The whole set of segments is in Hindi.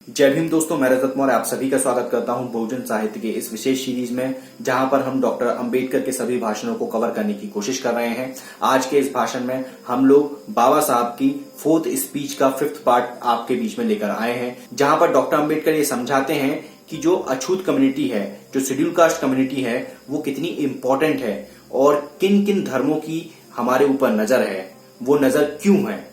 जय भीम दोस्तों, मैं रजत मौर्य आप सभी का स्वागत करता हूं बहुजन साहित्य के इस विशेष सीरीज में, जहां पर हम डॉक्टर अंबेडकर के सभी भाषणों को कवर करने की कोशिश कर रहे हैं। आज के इस भाषण में हम लोग बाबा साहब की 4th स्पीच का 5th पार्ट आपके बीच में लेकर आए हैं, जहां पर डॉक्टर अंबेडकर ये समझाते हैं कि जो अछूत कम्युनिटी है, जो शेड्यूल कास्ट कम्युनिटी है, वो कितनी इंपॉर्टेंट है और किन किन धर्मों की हमारे ऊपर नजर है, वो नजर क्यों है,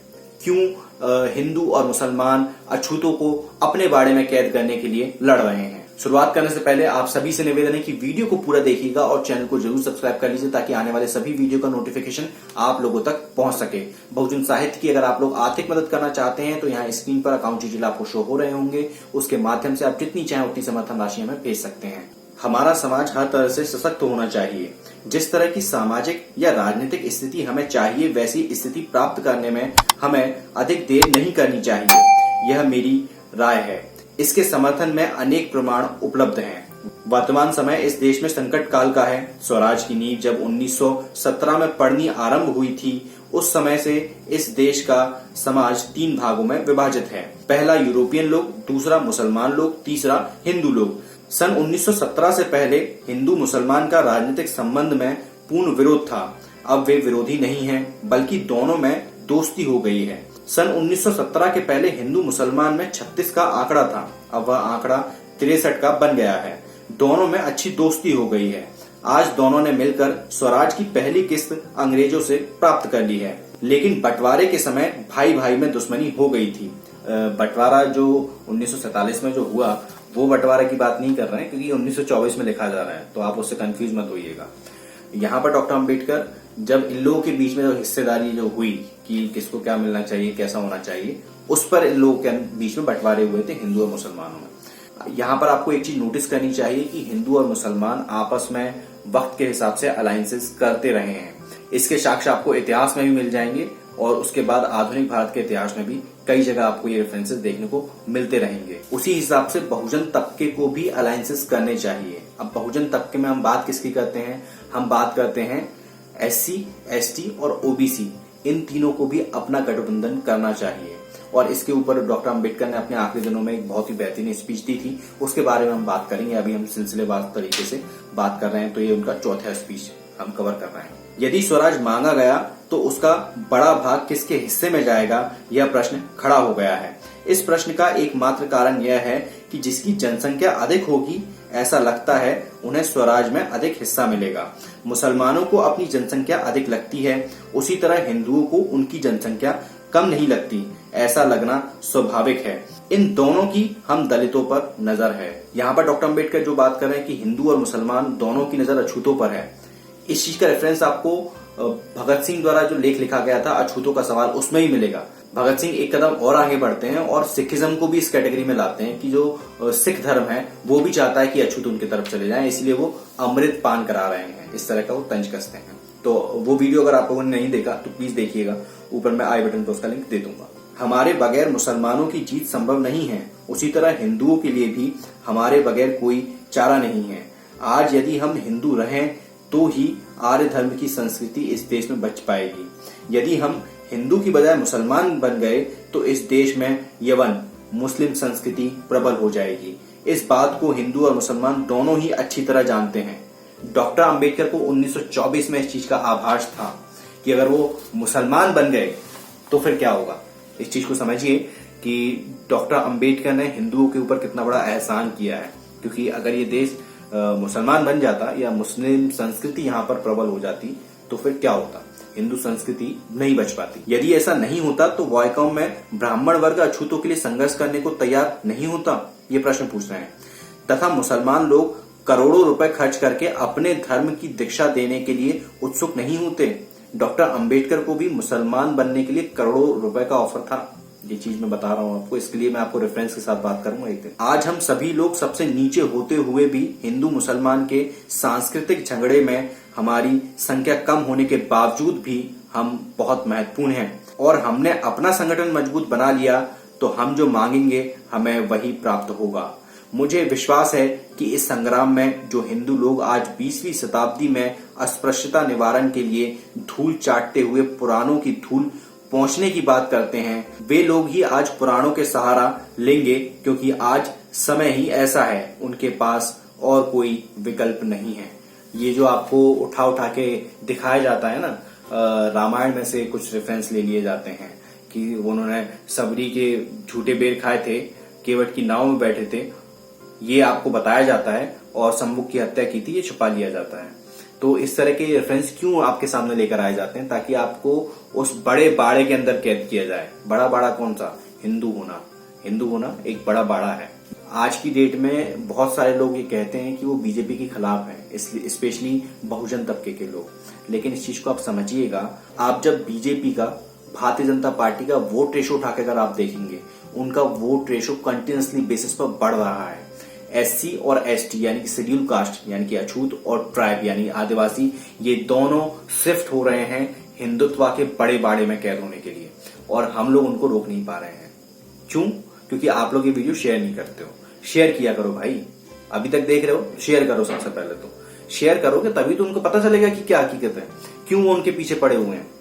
क्यों हिंदू और मुसलमान अछूतों को अपने बाड़े में कैद करने के लिए लड़ रहे हैं। शुरुआत करने से पहले आप सभी से निवेदन है कि वीडियो को पूरा देखिएगा और चैनल को जरूर सब्सक्राइब कर लीजिए, ताकि आने वाले सभी वीडियो का नोटिफिकेशन आप लोगों तक पहुंच सके। बहुजन साहित्य की अगर आप लोग आर्थिक मदद करना चाहते हैं तो यहाँ स्क्रीन पर अकाउंट डिटेल आपको शो हो रहे होंगे, उसके माध्यम से आप जितनी चाहें उतनी समर्थन राशि हमें भेज सकते हैं। हमारा समाज हर तरह से सशक्त होना चाहिए। जिस तरह की सामाजिक या राजनीतिक स्थिति हमें चाहिए, वैसी स्थिति प्राप्त करने में हमें अधिक देर नहीं करनी चाहिए, यह मेरी राय है। इसके समर्थन में अनेक प्रमाण उपलब्ध हैं। वर्तमान समय इस देश में संकट काल का है। स्वराज की नींव जब 1917 में पड़नी आरंभ हुई थी, उस समय से इस देश का समाज 3 भागों में विभाजित है। पहला यूरोपियन लोग, दूसरा मुसलमान लोग, तीसरा हिंदू लोग। सन 1917 से पहले हिंदू मुसलमान का राजनीतिक संबंध में पूर्ण विरोध था। अब वे विरोधी नहीं हैं, बल्कि दोनों में दोस्ती हो गई है। सन 1917 के पहले हिंदू मुसलमान में 36 का आंकड़ा था, अब वह आंकड़ा 63 का बन गया है। दोनों में अच्छी दोस्ती हो गई है। आज दोनों ने मिलकर स्वराज की पहली किस्त अंग्रेजों से प्राप्त कर ली है। लेकिन बंटवारे के समय भाई भाई में दुश्मनी हो गई थी। बंटवारा जो 1947 में जो हुआ, वो बंटवारे की बात नहीं कर रहे हैं, क्योंकि 1924 में लिखा जा रहा है, तो आप उससे कंफ्यूज मत होइएगा। यहाँ पर डॉक्टर अंबेडकर जब इन लोगों के बीच में जो हिस्सेदारी जो हुई कि किसको क्या मिलना चाहिए, कैसा होना चाहिए, उस पर इन लोगों के बीच में बंटवारे हुए थे हिंदू और मुसलमानों में। यहाँ पर आपको एक चीज नोटिस करनी चाहिए कि हिंदू और मुसलमान आपस में वक्त के हिसाब से अलायंसेस करते रहे हैं। इसके साक्ष्य आपको इतिहास में भी मिल जाएंगे और उसके बाद आधुनिक भारत के इतिहास में भी कई जगह आपको ये रेफरेंसेस देखने को मिलते रहेंगे। उसी हिसाब से बहुजन तबके को भी अलायंसेस करने चाहिए। अब बहुजन तबके में हम बात किसकी करते हैं? हम बात करते हैं SC, ST और OBC, इन तीनों को भी अपना गठबंधन करना चाहिए। और इसके ऊपर डॉक्टर अंबेडकर ने अपने आखिरी दिनों में एक बहुत ही बेहतरीन स्पीच दी थी, उसके बारे में हम बात करेंगे। अभी हम सिलसिलेवार तरीके से बात कर रहे हैं, तो ये उनका 4था स्पीच हम कवर कर रहे हैं। यदि स्वराज मांगा गया तो उसका बड़ा भाग किसके हिस्से में जाएगा, यह प्रश्न खड़ा हो गया है। इस प्रश्न का एकमात्र कारण यह है कि जिसकी जनसंख्या अधिक होगी, ऐसा लगता है उन्हें स्वराज में अधिक हिस्सा मिलेगा। मुसलमानों को अपनी जनसंख्या अधिक लगती है, उसी तरह हिंदुओं को उनकी जनसंख्या कम नहीं लगती, ऐसा लगना स्वाभाविक है। इन दोनों की हम दलितों पर नजर है। यहाँ पर डॉक्टर अंबेडकर जो बात कर रहे हैं कि हिंदू और मुसलमान दोनों की नजर अछूतों पर है, इस चीज का रेफरेंस आपको भगत सिंह द्वारा जो लेख लिखा गया था अछूतों का सवाल, उसमें ही मिलेगा। भगत सिंह एक कदम और आगे बढ़ते हैं और सिखिज्म को भी इस कैटेगरी में लाते हैं कि जो सिख धर्म है वो भी चाहता है कि अछूत उनकी तरफ चले जाएं, इसलिए वो अमृत पान करा रहे हैं। इस तरह का वो तंज कसते हैं। तो वो वीडियो अगर आप लोगों ने नहीं देखा तो प्लीज देखिएगा, ऊपर मैं आई बटन पर उसका लिंक दे दूंगा। हमारे बगैर मुसलमानों की जीत संभव नहीं है, उसी तरह हिंदुओं के लिए भी हमारे बगैर कोई चारा नहीं है। आज यदि हम हिंदू रहें तो ही आर्य धर्म की संस्कृति इस देश में बच पाएगी। यदि हम हिंदू की बजाय मुसलमान बन गए तो इस देश में यवन मुस्लिम संस्कृति प्रबल हो जाएगी। इस बात को हिंदू और मुसलमान दोनों ही अच्छी तरह जानते हैं। डॉक्टर अंबेडकर को 1924 में इस चीज का आभास था कि अगर वो मुसलमान बन गए तो फिर क्या होगा। इस चीज को समझिए कि डॉक्टर अंबेडकर ने हिंदुओं के ऊपर कितना बड़ा एहसान किया है, क्योंकि अगर ये देश मुसलमान बन जाता या मुस्लिम संस्कृति यहाँ पर प्रबल हो जाती तो फिर क्या होता, हिंदू संस्कृति नहीं बच पाती। यदि ऐसा नहीं होता तो वायकॉम में ब्राह्मण वर्ग अछूतों के लिए संघर्ष करने को तैयार नहीं होता, ये प्रश्न पूछ रहे हैं। तथा मुसलमान लोग करोड़ों रुपए खर्च करके अपने धर्म की दीक्षा देने के लिए उत्सुक नहीं होते। डॉक्टर अंबेडकर को भी मुसलमान बनने के लिए करोड़ों रुपए का ऑफर था। ये चीज मैं बता रहा हूँ आपको, इसके लिए मैं आपको रेफरेंस के साथ बात करूंगा एक दिन। आज हम सभी लोग सबसे नीचे होते हुए भी हिंदू मुसलमान के सांस्कृतिक झगड़े में हमारी संख्या कम होने के बावजूद भी हम बहुत महत्वपूर्ण हैं, और हमने अपना संगठन मजबूत बना लिया तो हम जो मांगेंगे हमें वही प्राप्त होगा। मुझे विश्वास है कि इस संग्राम में जो हिंदू लोग आज 20वीं शताब्दी में अस्पृश्यता निवारण के लिए धूल चाटते हुए पुराणों की धूल पहुंचने की बात करते हैं, वे लोग ही आज पुराणों के सहारा लेंगे, क्योंकि आज समय ही ऐसा है, उनके पास और कोई विकल्प नहीं है। ये जो आपको उठा उठा के दिखाया जाता है ना, रामायण में से कुछ रेफरेंस ले लिए जाते हैं कि उन्होंने सबरी के झूठे बेर खाए थे, केवट की नाव में बैठे थे, ये आपको बताया जाता है, और शंभुक की हत्या की थी, ये छुपा लिया जाता है। तो इस तरह के रेफरेंस क्यों आपके सामने लेकर आए जाते हैं? ताकि आपको उस बड़े बाड़े के अंदर कैद किया जाए। बड़ा बाड़ा कौन सा? हिंदू होना। हिंदू होना एक बड़ा बाड़ा है। आज की डेट में बहुत सारे लोग ये कहते हैं कि वो बीजेपी के खिलाफ हैं, इसलिए स्पेशली बहुजन तबके के लोग। लेकिन इस चीज को आप समझिएगा, आप जब बीजेपी का, भारतीय जनता पार्टी का वोट रेशो उठाकर अगर आप देखेंगे, उनका वोट रेशो कंटिन्यूसली बेसिस पर बढ़ रहा है। एससी और एसटी यानी कि शेड्यूल कास्ट यानी कि अछूत, और ट्राइब यानी आदिवासी, ये दोनों शिफ्ट हो रहे हैं हिंदुत्व के बड़े बाड़े में कैद होने के लिए, और हम लोग उनको रोक नहीं पा रहे हैं। क्यों? क्योंकि आप लोग ये वीडियो शेयर नहीं करते हो। शेयर किया करो भाई, अभी तक देख रहे हो, शेयर करो। सबसे पहले तो शेयर करोगे तभी तो उनको पता चलेगा कि क्या हकीकत है, क्यों वो उनके पीछे पड़े हुए हैं।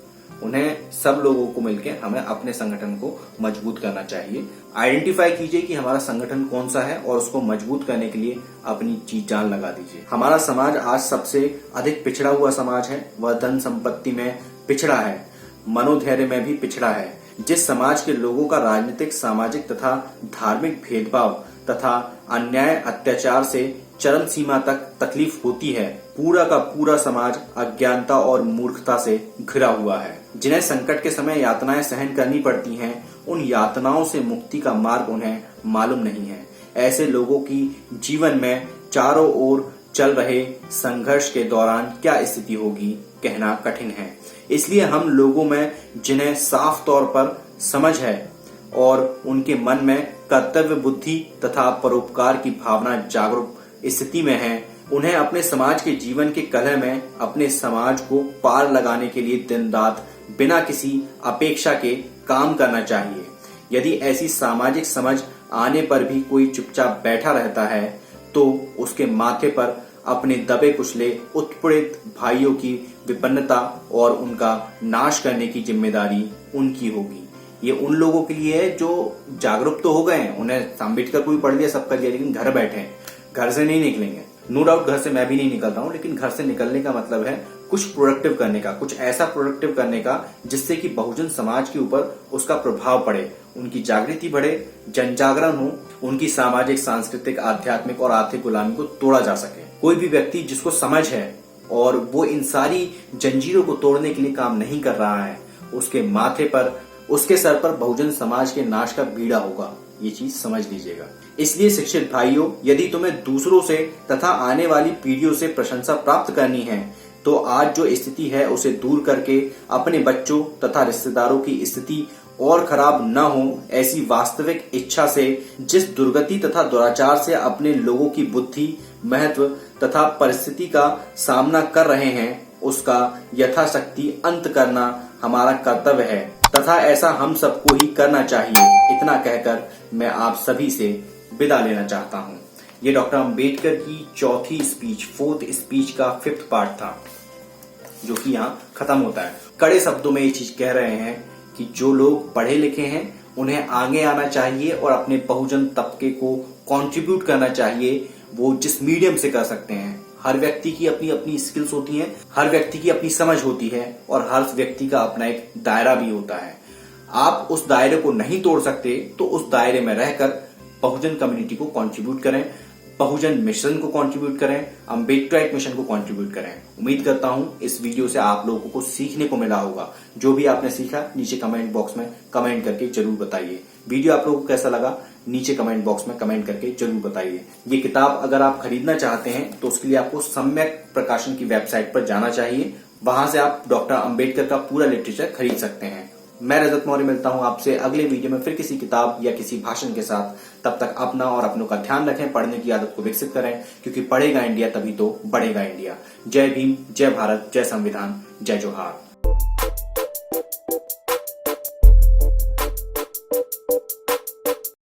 उन्हें सब लोगों को मिलकर हमें अपने संगठन को मजबूत करना चाहिए। आइडेंटिफाई कीजिए कि हमारा संगठन कौन सा है और उसको मजबूत करने के लिए अपनी चीज जान लगा दीजिए। हमारा समाज आज सबसे अधिक पिछड़ा हुआ समाज है। वह धन संपत्ति में पिछड़ा है, मनोधैर्य में भी पिछड़ा है। जिस समाज के लोगों का राजनीतिक, सामाजिक तथा धार्मिक भेदभाव तथा अन्याय, अत्याचार से चरम सीमा तक तकलीफ होती है, पूरा का पूरा समाज अज्ञानता और मूर्खता से घिरा हुआ है। जिन्हें संकट के समय यातनाएं सहन करनी पड़ती हैं, उन यातनाओं से मुक्ति का मार्ग उन्हें मालूम नहीं है। ऐसे लोगों की जीवन में चारों ओर चल रहे संघर्ष के दौरान क्या स्थिति होगी, कहना कठिन है। इसलिए हम लोगों में जिन्हें साफ तौर पर समझ है और उनके मन में कर्तव्य बुद्धि तथा परोपकार की भावना जागरूक स्थिति में है, उन्हें अपने समाज के जीवन के कलह में अपने समाज को पार लगाने के लिए दिन रात बिना किसी अपेक्षा के काम करना चाहिए। यदि ऐसी सामाजिक समझ आने पर भी कोई चुपचाप बैठा रहता है, तो उसके माथे पर अपने दबे कुचले उत्पीड़ित भाइयों की विपन्नता और उनका नाश करने की जिम्मेदारी उनकी होगी। ये उन लोगों के लिए है जो जागरूक तो हो गए हैं, उन्हें अम्बेडकर को भी पढ़ लिया, सब कर लिया, लेकिन घर बैठे हैं, घर से नहीं निकलेंगे। नो डाउट घर से मैं भी नहीं निकल रहा हूं, लेकिन घर से निकलने का मतलब है कुछ प्रोडक्टिव करने का, कुछ ऐसा प्रोडक्टिव करने का जिससे कि बहुजन समाज के ऊपर उसका प्रभाव पड़े, उनकी जागृति बढ़े, जन जागरण हो, उनकी सामाजिक, सांस्कृतिक, आध्यात्मिक और आर्थिक गुलामी को तोड़ा जा सके। कोई भी व्यक्ति जिसको समझ है और वो इन सारी जंजीरों को तोड़ने के लिए काम नहीं कर रहा है, उसके माथे पर, उसके सर पर बहुजन समाज के नाश का बीड़ा होगा। ये चीज समझ लीजिएगा। इसलिए शिक्षित भाइयों, यदि तुम्हें दूसरों से तथा आने वाली पीढ़ियों से प्रशंसा प्राप्त करनी है, तो आज जो स्थिति है उसे दूर करके अपने बच्चों तथा रिश्तेदारों की स्थिति और खराब न हो, ऐसी वास्तविक इच्छा से जिस दुर्गति तथा दुराचार से अपने लोगों की बुद्धि, महत्व तथा परिस्थिति का सामना कर रहे हैं, उसका यथाशक्ति अंत करना हमारा कर्तव्य है तथा ऐसा हम सबको ही करना चाहिए। इतना कहकर मैं आप सभी से विदा लेना चाहता हूँ। ये डॉक्टर अंबेडकर की चौथी स्पीच, फोर्थ स्पीच का 5th पार्ट था, जो कि यहाँ खत्म होता है। कड़े शब्दों में ये चीज कह रहे हैं कि जो लोग पढ़े लिखे हैं उन्हें आगे आना चाहिए और अपने बहुजन तबके को कंट्रीब्यूट करना चाहिए। वो जिस मीडियम से कर सकते हैं। हर व्यक्ति की अपनी अपनी स्किल्स होती हैं, हर व्यक्ति की अपनी समझ होती है और हर व्यक्ति का अपना एक दायरा भी होता है। आप उस दायरे को नहीं तोड़ सकते तो उस दायरे में रहकर बहुजन कम्युनिटी को कंट्रीब्यूट करें, बहुजन मिशन को कंट्रीब्यूट करें, अम्बेडकराइट मिशन को कंट्रीब्यूट करें। उम्मीद करता हूं इस वीडियो से आप लोगों को सीखने को मिला होगा। जो भी आपने सीखा नीचे कमेंट बॉक्स में कमेंट करके जरूर बताइए। वीडियो आप लोगों को कैसा लगा नीचे कमेंट बॉक्स में कमेंट करके जरूर बताइए। ये किताब अगर आप खरीदना चाहते हैं तो उसके लिए आपको सम्यक प्रकाशन की वेबसाइट पर जाना चाहिए। वहां से आप डॉक्टर अंबेडकर का पूरा लिटरेचर खरीद सकते हैं। मैं रजत मौर्य मिलता हूं आपसे अगले वीडियो में फिर किसी किताब या किसी भाषण के साथ। तब तक अपना और अपनों का ध्यान रखें, पढ़ने की आदत को विकसित करें, क्योंकि पढ़ेगा इंडिया तभी तो बढ़ेगा इंडिया। जय भीम, जय भारत, जय संविधान, जय जोहार।